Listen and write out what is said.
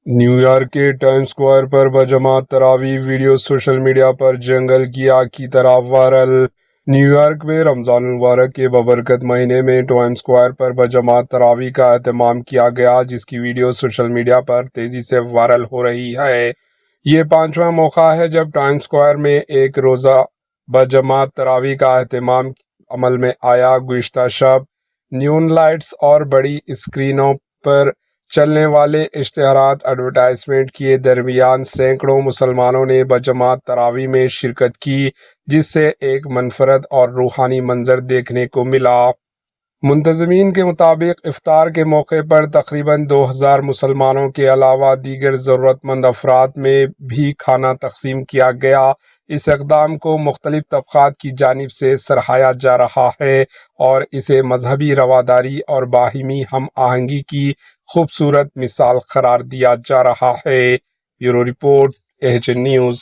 New York کے time square پر بجماعت تراویح video social media پر جنگل کی آگ کی طرح وائرل۔ نیو یارک میں رمضان المبارک کے بابرکت مہینے میں ٹائم اسکوائر پر بجماعت تراویح کا اہتمام کیا گیا، جس کی ویڈیو سوشل میڈیا پر تیزی سے وائرل ہو رہی ہے۔ یہ 5واں موقع ہے جب ٹائم اسکوائر میں ایک روزہ بجماعت تراویح کا اہتمام عمل میں آیا۔ گزشتہ شب نیون لائٹس اور بڑی اسکرینوں پر چلنے والے اشتہارات ایڈورٹائزمنٹ کے درمیان سینکڑوں مسلمانوں نے بجماعت تراویح میں شرکت کی، جس سے ایک منفرد اور روحانی منظر دیکھنے کو ملا۔ منتظمین کے مطابق افطار کے موقع پر تقریباً 2000 مسلمانوں کے علاوہ دیگر ضرورت مند افراد میں بھی کھانا تقسیم کیا گیا۔ اس اقدام کو مختلف طبقات کی جانب سے سراہا جا رہا ہے اور اسے مذہبی رواداری اور باہمی ہم آہنگی کی خوبصورت مثال قرار دیا جا رہا ہے۔ Bureau report, H N news.